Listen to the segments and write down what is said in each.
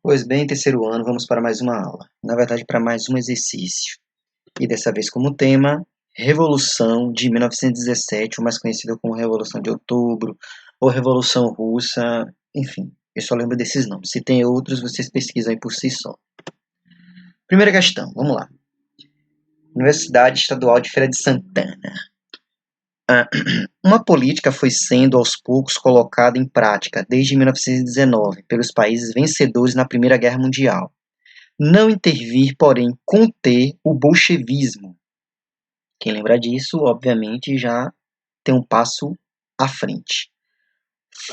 Pois bem, terceiro ano, vamos para mais uma aula. Na verdade, para mais um exercício. E dessa vez como tema, Revolução de 1917, ou mais conhecida como Revolução de Outubro, ou Revolução Russa, enfim, eu só lembro desses nomes. Se tem outros, vocês pesquisam aí por si só. Primeira questão, vamos lá. Universidade Estadual de Feira de Santana. Uma política foi sendo aos poucos colocada em prática desde 1919 pelos países vencedores na Primeira Guerra Mundial. Não intervir, porém conter o bolchevismo. Quem lembra disso, obviamente, já tem um passo à frente.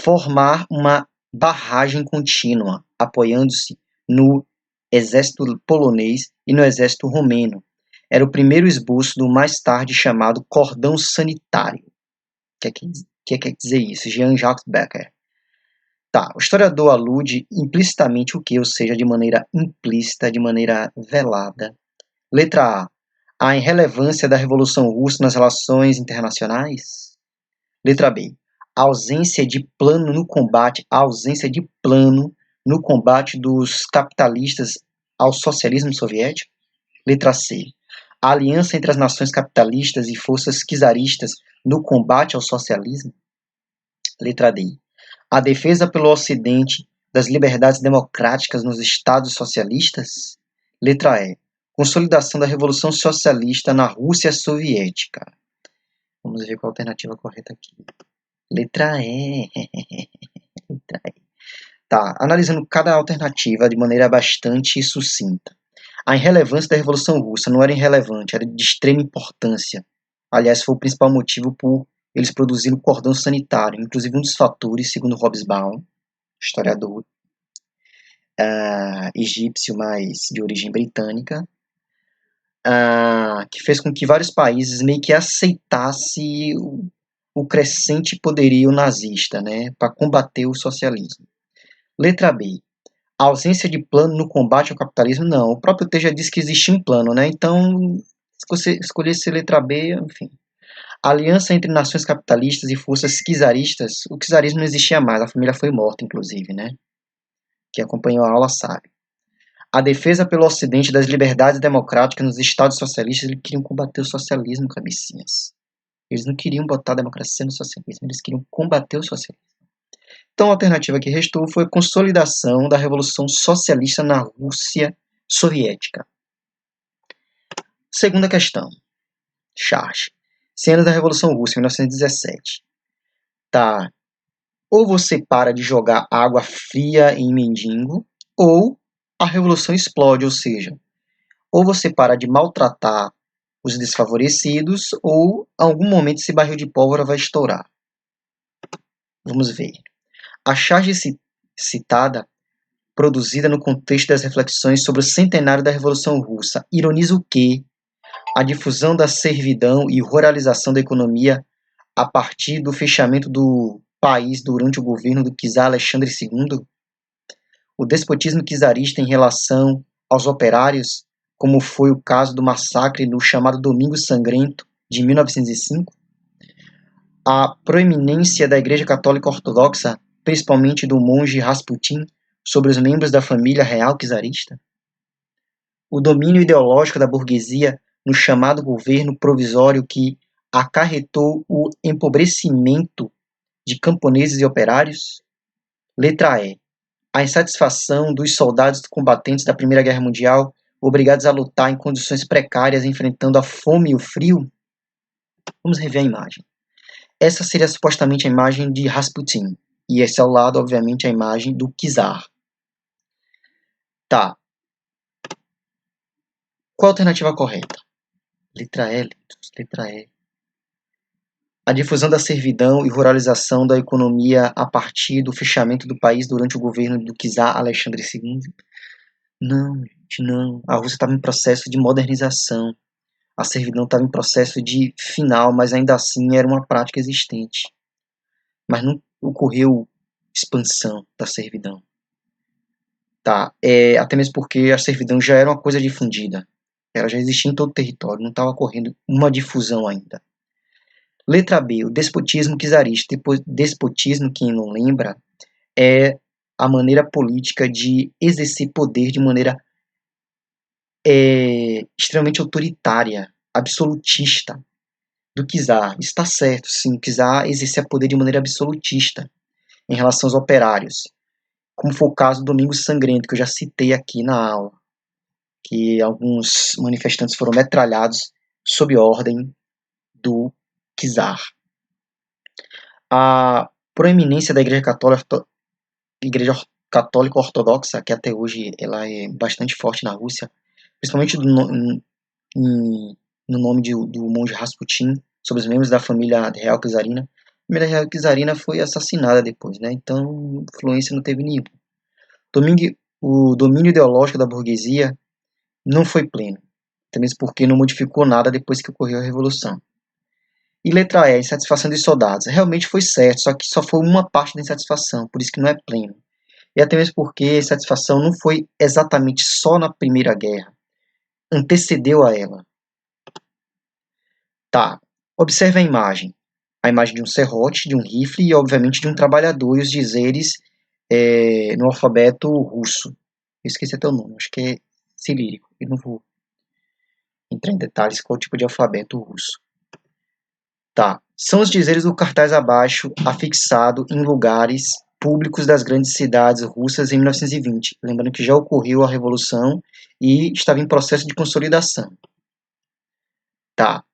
Formar uma barragem contínua, apoiando-se no exército polonês e no exército romeno. Era o primeiro esboço do mais tarde chamado cordão sanitário. O que quer dizer isso? Jean-Jacques Becker. Tá, o historiador alude implicitamente o que? Ou seja, de maneira implícita, de maneira velada. Letra A. A irrelevância da Revolução Russa nas relações internacionais. Letra B. A ausência de plano no combate, dos capitalistas ao socialismo soviético. Letra C. A aliança entre as nações capitalistas e forças czaristas no combate ao socialismo. Letra D. A defesa pelo Ocidente das liberdades democráticas nos Estados socialistas. Letra E. Consolidação da Revolução Socialista na Rússia Soviética. Vamos ver qual a alternativa correta aqui. Letra E. Letra E. Tá, analisando cada alternativa de maneira bastante sucinta. A irrelevância da Revolução Russa não era irrelevante, era de extrema importância. Aliás, foi o principal motivo por eles produzirem o cordão sanitário. Inclusive, um dos fatores, segundo Hobsbawm, historiador egípcio, mas de origem britânica, que fez com que vários países meio que aceitassem o crescente poderio nazista, né, para combater o socialismo. Letra B. A ausência de plano no combate ao capitalismo, não. O próprio texto já disse que existia um plano, né? Então, se você escolhesse letra B, enfim. Aliança entre nações capitalistas e forças czaristas, o czarismo não existia mais, a família foi morta, inclusive, né? Quem acompanhou a aula sabe. A defesa pelo Ocidente das liberdades democráticas nos Estados socialistas, eles queriam combater o socialismo, cabecinhas. Eles não queriam botar a democracia no socialismo, eles queriam combater o socialismo. Então, a alternativa que restou foi a consolidação da Revolução Socialista na Rússia Soviética. Segunda questão. Charge. Cenas da Revolução Russa, 1917. Tá. Ou você para de jogar água fria em mendigo, ou a revolução explode, ou seja, ou você para de maltratar os desfavorecidos, ou em algum momento esse barril de pólvora vai estourar. Vamos ver. A charge citada, produzida no contexto das reflexões sobre o centenário da Revolução Russa, ironiza o quê? A difusão da servidão e ruralização da economia a partir do fechamento do país durante o governo do czar Alexandre II? O despotismo czarista em relação aos operários, como foi o caso do massacre no chamado Domingo Sangrento de 1905? A proeminência da Igreja Católica Ortodoxa, principalmente do monge Rasputin, sobre os membros da família real czarista? O domínio ideológico da burguesia no chamado governo provisório que acarretou o empobrecimento de camponeses e operários? Letra E. A insatisfação dos soldados combatentes da Primeira Guerra Mundial, obrigados a lutar em condições precárias, enfrentando a fome e o frio? Vamos rever a imagem. Essa seria supostamente a imagem de Rasputin. E esse ao lado, obviamente, a imagem do czar. Tá. Qual a alternativa correta? Letra E, letra E. A difusão da servidão e ruralização da economia a partir do fechamento do país durante o governo do czar Alexandre II? Não, gente, não. A Rússia estava em processo de modernização. A servidão estava em processo de final, mas ainda assim era uma prática existente. Mas não ocorreu expansão da servidão. Tá, até mesmo porque a servidão já era uma coisa difundida. Ela já existia em todo o território, não estava ocorrendo uma difusão ainda. Letra B, o despotismo czarista. Despotismo, quem não lembra, é a maneira política de exercer poder de maneira extremamente autoritária, absolutista do czar. Está certo, sim, o czar exercia poder de maneira absolutista em relação aos operários, como foi o caso do Domingo Sangrento, que eu já citei aqui na aula, que alguns manifestantes foram metralhados sob ordem do czar. A proeminência da Igreja Católica Ortodoxa, que até hoje ela é bastante forte na Rússia, principalmente no nome do monge Rasputin, sobre os membros da família real czarina. A família real czarina foi assassinada depois, né? Então, influência não teve nenhuma. O domínio ideológico da burguesia não foi pleno, até mesmo porque não modificou nada depois que ocorreu a Revolução. E letra E, insatisfação dos soldados. Realmente foi certo, só que só foi uma parte da insatisfação, por isso que não é pleno. E até mesmo porque a insatisfação não foi exatamente só na Primeira Guerra, antecedeu a ela. Tá, observe a imagem de um serrote, de um rifle e obviamente de um trabalhador e os dizeres no alfabeto russo. Eu esqueci até o nome, acho que é cirílico, eu não vou entrar em detalhes qual tipo de alfabeto russo. Tá, são os dizeres do cartaz abaixo, afixado em lugares públicos das grandes cidades russas em 1920. Lembrando que já ocorreu a Revolução e estava em processo de consolidação. Tá,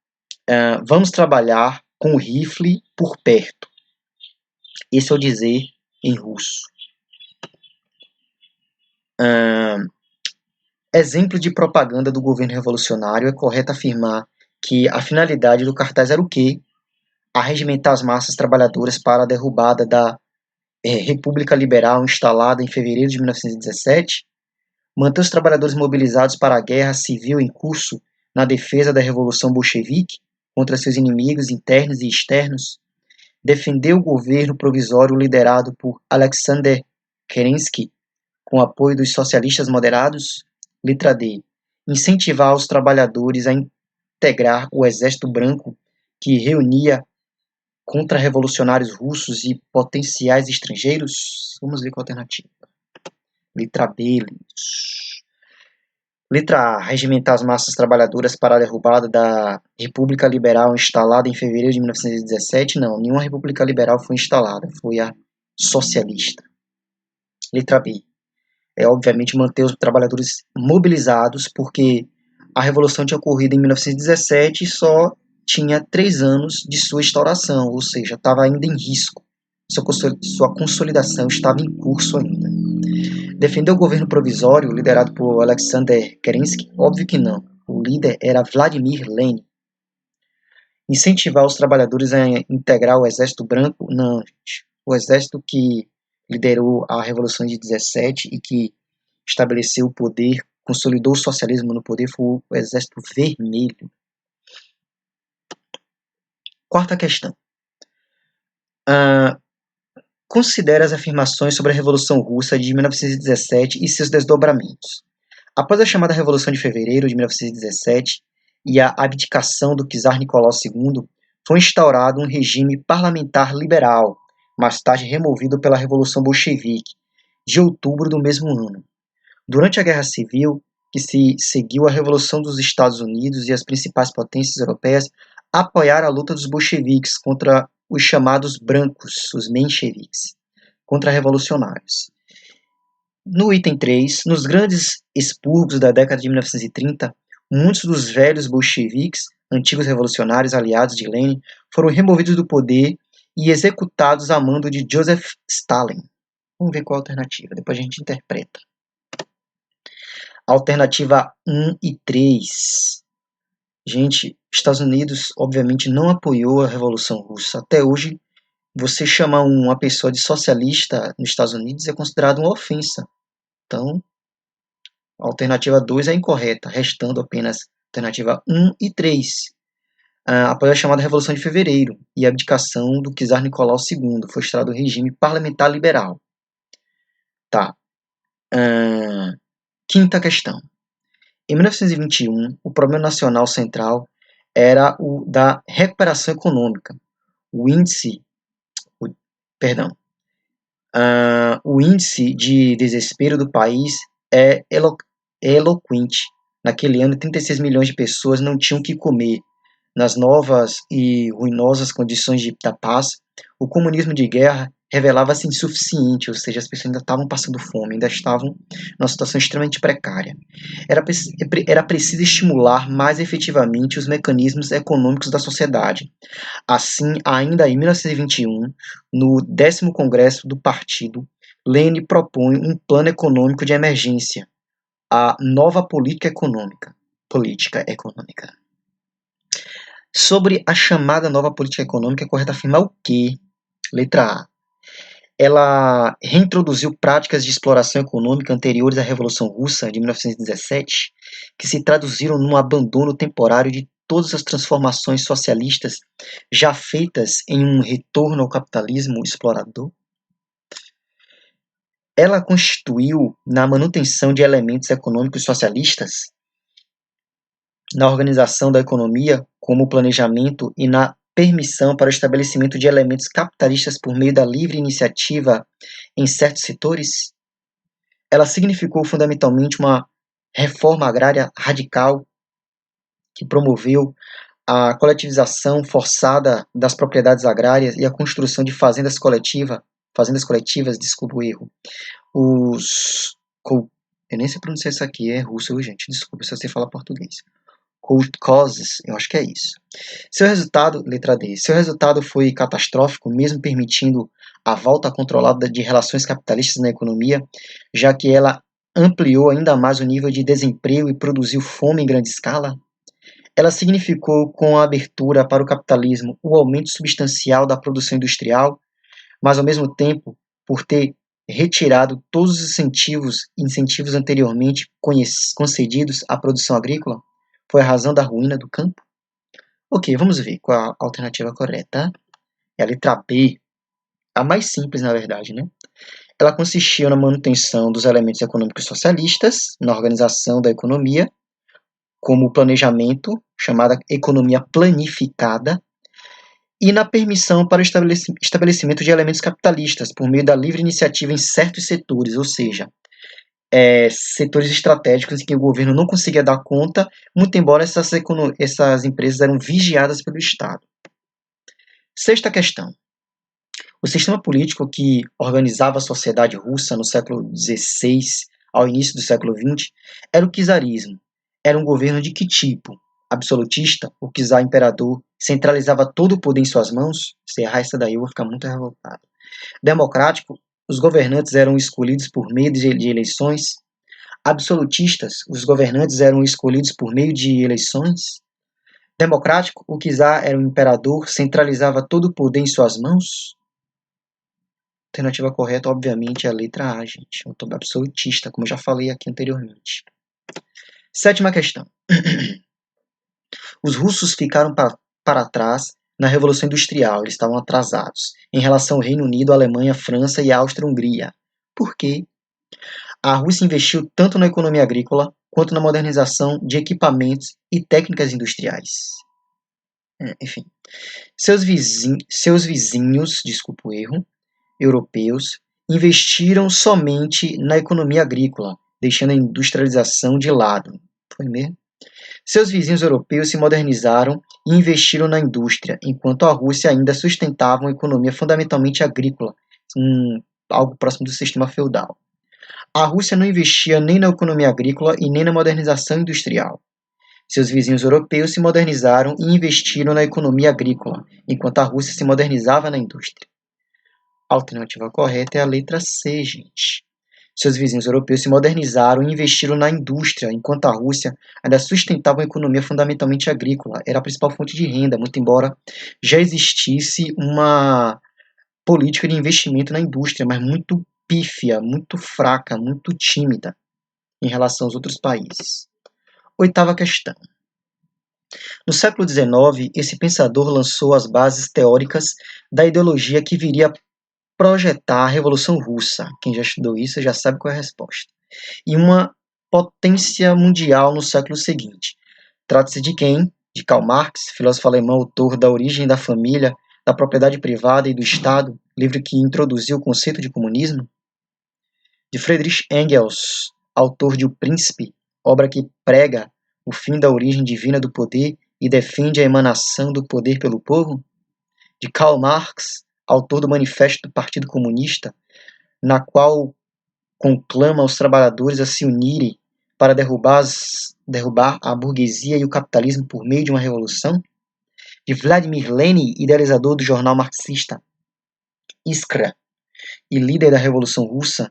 vamos trabalhar com o rifle por perto. Esse é o dizer em russo. Exemplo de propaganda do governo revolucionário, é correto afirmar que a finalidade do cartaz era o quê? Arregimentar as massas trabalhadoras para a derrubada da República Liberal instalada em fevereiro de 1917, manter os trabalhadores mobilizados para a guerra civil em curso na defesa da Revolução Bolchevique contra seus inimigos internos e externos, defender o governo provisório liderado por Alexander Kerensky, com apoio dos socialistas moderados. Letra D. Incentivar os trabalhadores a integrar o Exército Branco, que reunia contra-revolucionários russos e potenciais estrangeiros? Vamos ver qual a alternativa. Letra B. Letra A. Regimentar as massas trabalhadoras para a derrubada da República Liberal instalada em fevereiro de 1917? Não, nenhuma República Liberal foi instalada, foi a socialista. Letra B. Obviamente manter os trabalhadores mobilizados, porque a Revolução tinha ocorrido em 1917 e só tinha 3 anos de sua instauração, ou seja, estava ainda em risco. Sua consolidação estava em curso ainda. Defender o governo provisório, liderado por Alexander Kerensky? Óbvio que não. O líder era Vladimir Lenin. Incentivar os trabalhadores a integrar o Exército Branco? Não, gente. O exército que liderou a Revolução de 17 e que estabeleceu o poder, consolidou o socialismo no poder, foi o Exército Vermelho. Quarta questão. Considere as afirmações sobre a Revolução Russa de 1917 e seus desdobramentos. Após a chamada Revolução de Fevereiro de 1917 e a abdicação do czar Nicolau II, foi instaurado um regime parlamentar liberal, mais tarde removido pela Revolução Bolchevique, de outubro do mesmo ano. Durante a Guerra Civil, que se seguiu à Revolução dos Estados Unidos e as principais potências europeias apoiaram a luta dos bolcheviques contra os chamados brancos, os mencheviques, contra-revolucionários. No item 3, nos grandes expurgos da década de 1930, muitos dos velhos bolcheviques, antigos revolucionários aliados de Lenin, foram removidos do poder e executados a mando de Joseph Stalin. Vamos ver qual a alternativa, depois a gente interpreta. Alternativa 1 e 3. Gente, Estados Unidos obviamente não apoiou a Revolução Russa. Até hoje, você chamar uma pessoa de socialista nos Estados Unidos é considerado uma ofensa. Então, a alternativa 2 é incorreta, restando apenas a alternativa 1 e 3. Após a chamada Revolução de Fevereiro e a abdicação do czar Nicolau II, foi instaurado o regime parlamentar liberal. Tá. Quinta questão. Em 1921, o problema nacional central era o da recuperação econômica. O O índice de desespero do país é eloquente. Naquele ano, 36 milhões de pessoas não tinham o que comer. Nas novas e ruinosas condições da paz, o comunismo de guerra revelava-se insuficiente, ou seja, as pessoas ainda estavam passando fome, ainda estavam numa situação extremamente precária. Era preciso estimular mais efetivamente os mecanismos econômicos da sociedade. Assim, ainda em 1921, no 10º Congresso do Partido, Lênin propõe um plano econômico de emergência, a nova política econômica. Sobre a chamada nova política econômica, é correto afirmar o quê? Letra A. Ela reintroduziu práticas de exploração econômica anteriores à Revolução Russa de 1917, que se traduziram num abandono temporário de todas as transformações socialistas já feitas em um retorno ao capitalismo explorador. Ela constituiu na manutenção de elementos econômicos socialistas, na organização da economia, como o planejamento e na permissão para o estabelecimento de elementos capitalistas por meio da livre iniciativa em certos setores. Ela significou fundamentalmente uma reforma agrária radical que promoveu a coletivização forçada das propriedades agrárias e a construção de fazendas coletivas, desculpa o erro. Eu nem sei pronunciar isso aqui, é russo, gente, desculpa se você fala português. Causes, eu acho que é isso. Seu resultado, letra D, seu resultado foi catastrófico, mesmo permitindo a volta controlada de relações capitalistas na economia, já que ela ampliou ainda mais o nível de desemprego e produziu fome em grande escala. Ela significou, com a abertura para o capitalismo, o aumento substancial da produção industrial, mas ao mesmo tempo, por ter retirado todos os incentivos anteriormente concedidos à produção agrícola, foi a razão da ruína do campo? Ok, vamos ver qual a alternativa correta. É a letra B, a mais simples, na verdade, né? Ela consistia na manutenção dos elementos econômicos socialistas, na organização da economia, como o planejamento, chamada economia planificada, e na permissão para o estabelecimento de elementos capitalistas, por meio da livre iniciativa em certos setores, ou seja, setores estratégicos em que o governo não conseguia dar conta, muito embora essas empresas eram vigiadas pelo Estado. Sexta questão. O sistema político que organizava a sociedade russa no século XVI ao início do século XX era o czarismo. Era um governo de que tipo? Absolutista, o czar imperador centralizava todo o poder em suas mãos? Se errar essa daí eu vou ficar muito revoltado. Democrático, os governantes eram escolhidos por meio de eleições? Absolutistas, os governantes eram escolhidos por meio de eleições? Democrático, o czar era um imperador, centralizava todo o poder em suas mãos? A alternativa correta, obviamente, é a letra A, gente. Eu estou absolutista, como eu já falei aqui anteriormente. Sétima questão. Os russos ficaram para trás na Revolução Industrial, eles estavam atrasados, em relação ao Reino Unido, Alemanha, França e Áustria-Hungria. Por quê? A Rússia investiu tanto na economia agrícola quanto na modernização de equipamentos e técnicas industriais. Enfim, seus vizinhos, desculpa o erro, europeus, investiram somente na economia agrícola, deixando a industrialização de lado. Foi mesmo? Seus vizinhos europeus se modernizaram e investiram na indústria, enquanto a Rússia ainda sustentava uma economia fundamentalmente agrícola, algo próximo do sistema feudal. A Rússia não investia nem na economia agrícola e nem na modernização industrial. Seus vizinhos europeus se modernizaram e investiram na economia agrícola, enquanto a Rússia se modernizava na indústria. A alternativa correta é a letra C, gente. Seus vizinhos europeus se modernizaram e investiram na indústria, enquanto a Rússia ainda sustentava uma economia fundamentalmente agrícola. Era a principal fonte de renda, muito embora já existisse uma política de investimento na indústria, mas muito pífia, muito fraca, muito tímida em relação aos outros países. Oitava questão. No século XIX, esse pensador lançou as bases teóricas da ideologia que viria a projetar a Revolução Russa. Quem já estudou isso já sabe qual é a resposta. E uma potência mundial no século seguinte. Trata-se de quem? Karl Marx, filósofo alemão, autor da Origem da Família, da Propriedade Privada e do Estado, livro que introduziu o conceito de comunismo. De Friedrich Engels, autor de O Príncipe, obra que prega o fim da origem divina do poder e defende a emanação do poder pelo povo. De Karl Marx, autor do Manifesto do Partido Comunista, na qual conclama os trabalhadores a se unirem para derrubar a burguesia e o capitalismo por meio de uma revolução. De Vladimir Lenin, idealizador do jornal marxista Iskra e líder da Revolução Russa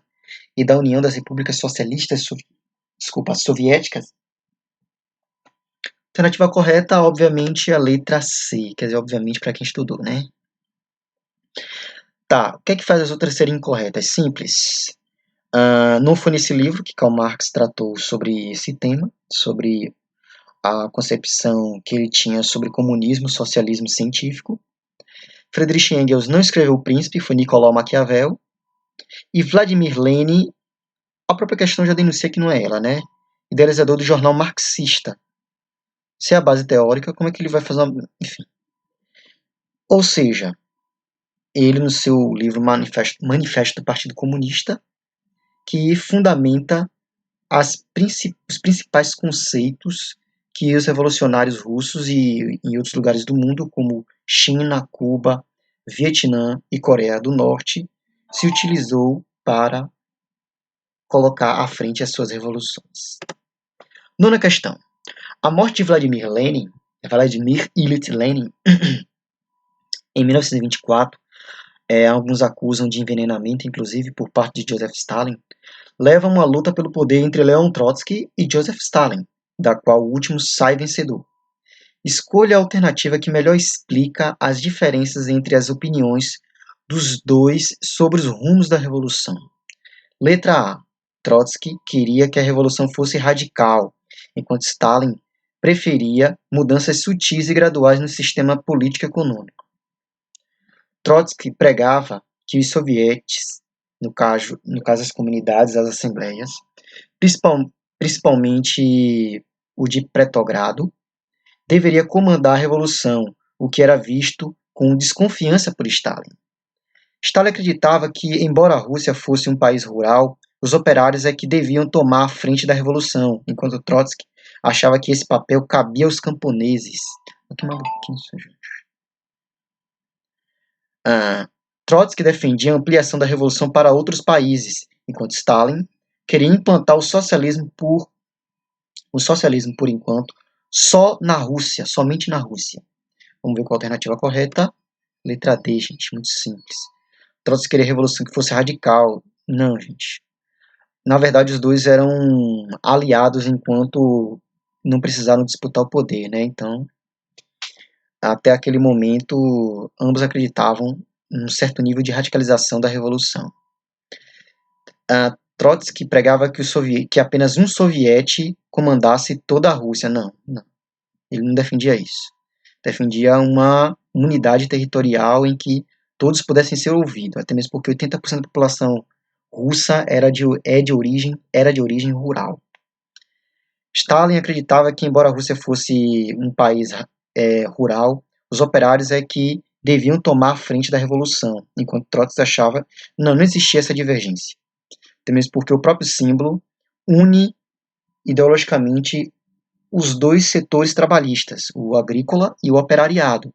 e da União das Repúblicas Socialistas Soviéticas. Alternativa correta, obviamente, a letra C, quer dizer, obviamente, para quem estudou, né? Tá, o que é que faz as outras serem incorretas? Simples. Não foi nesse livro que Karl Marx tratou sobre esse tema, sobre a concepção que ele tinha sobre comunismo, socialismo científico. Friedrich Engels não escreveu O Príncipe, foi Nicolau Maquiavel. E Vladimir Lenin, a própria questão já denuncia que não é ela, né? Idealizador do jornal marxista. Se é a base teórica, como é que ele vai fazer uma... Enfim. Ou seja, ele no seu livro Manifesto do Partido Comunista, que fundamenta os principais conceitos que os revolucionários russos e em outros lugares do mundo, como China, Cuba, Vietnã e Coreia do Norte, se utilizou para colocar à frente as suas revoluções. Nona questão. A morte de Vladimir Ilyich Lenin, em 1924, alguns acusam de envenenamento, inclusive por parte de Joseph Stalin, leva a uma luta pelo poder entre Leon Trotsky e Joseph Stalin, da qual o último sai vencedor. Escolha a alternativa que melhor explica as diferenças entre as opiniões dos dois sobre os rumos da revolução. Letra A. Trotsky queria que a revolução fosse radical, enquanto Stalin preferia mudanças sutis e graduais no sistema político-econômico. Trotsky pregava que os sovietes, no caso as comunidades, as assembleias, principalmente o de Petrogrado, deveria comandar a revolução, o que era visto com desconfiança por Stalin. Stalin acreditava que, embora a Rússia fosse um país rural, os operários é que deviam tomar a frente da revolução, enquanto Trotsky achava que esse papel cabia aos camponeses. Que maluquinho isso, gente. Trotsky defendia a ampliação da revolução para outros países, enquanto Stalin queria implantar o socialismo por enquanto, só na Rússia, somente na Rússia. Vamos ver qual a alternativa correta. Letra D, gente, muito simples. Trotsky queria revolução que fosse radical. Não, gente. Na verdade, os dois eram aliados enquanto não precisaram disputar o poder, né? Então, até aquele momento, ambos acreditavam em um certo nível de radicalização da revolução. Trotsky pregava que apenas um soviete comandasse toda a Rússia. Não. Ele não defendia isso. Defendia uma unidade territorial em que todos pudessem ser ouvidos, até mesmo porque 80% da população russa era de origem rural. Stalin acreditava que, embora a Rússia fosse um país rural, os operários é que deviam tomar a frente da revolução, enquanto Trotsky achava que não existia essa divergência. Até mesmo porque o próprio símbolo une ideologicamente os dois setores trabalhistas, o agrícola e o operariado,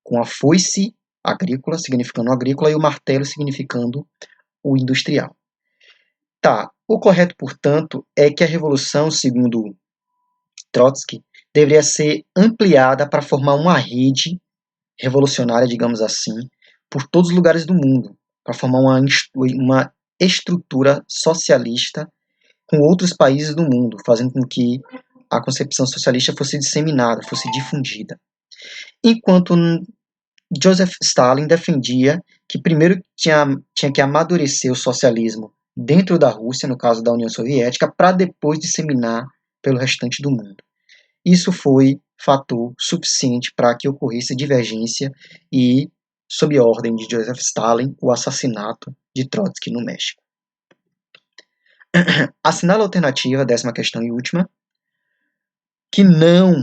com a foice agrícola significando o agrícola e o martelo significando o industrial. O correto, portanto, é que a revolução, segundo Trotsky, deveria ser ampliada para formar uma rede revolucionária, digamos assim, por todos os lugares do mundo, para formar uma estrutura socialista com outros países do mundo, fazendo com que a concepção socialista fosse disseminada, fosse difundida. Enquanto Joseph Stalin defendia que primeiro tinha que amadurecer o socialismo dentro da Rússia, no caso da União Soviética, para depois disseminar pelo restante do mundo. Isso foi fator suficiente para que ocorresse divergência e, sob ordem de Joseph Stalin, o assassinato de Trotsky no México. Assinala a alternativa, 10ª questão e última, que não,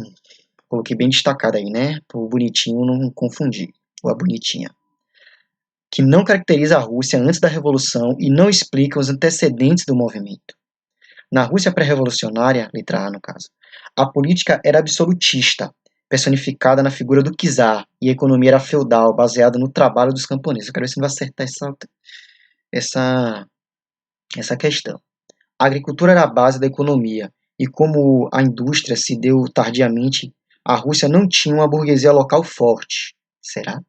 coloquei bem destacado aí, né, por bonitinho não confundir, ou a bonitinha. que não caracteriza a Rússia antes da Revolução e não explica os antecedentes do movimento. Na Rússia pré-revolucionária, letra A no caso, a política era absolutista, personificada na figura do czar, e a economia era feudal, baseada no trabalho dos camponeses. Eu quero ver se não vai acertar essa questão. A agricultura era a base da economia, e como a indústria se deu tardiamente, a Rússia não tinha uma burguesia local forte. Será?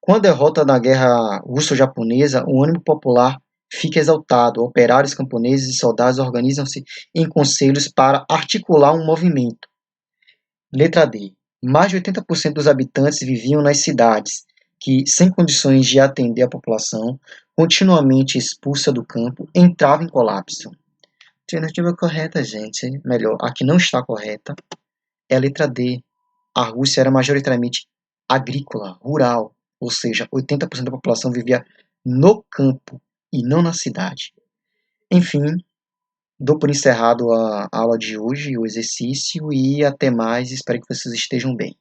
Com a derrota na Guerra Russo-Japonesa, o ânimo popular fica exaltado. Operários, camponeses e soldados organizam-se em conselhos para articular um movimento. Letra D. Mais de 80% dos habitantes viviam nas cidades, que, sem condições de atender a população, continuamente expulsa do campo, entrava em colapso. Alternativa correta, gente. Melhor, a que não está correta é a letra D. A Rússia era majoritariamente agrícola, rural, ou seja, 80% da população vivia no campo e não na cidade. Enfim, dou por encerrado a aula de hoje, o exercício, e até mais. Espero que vocês estejam bem.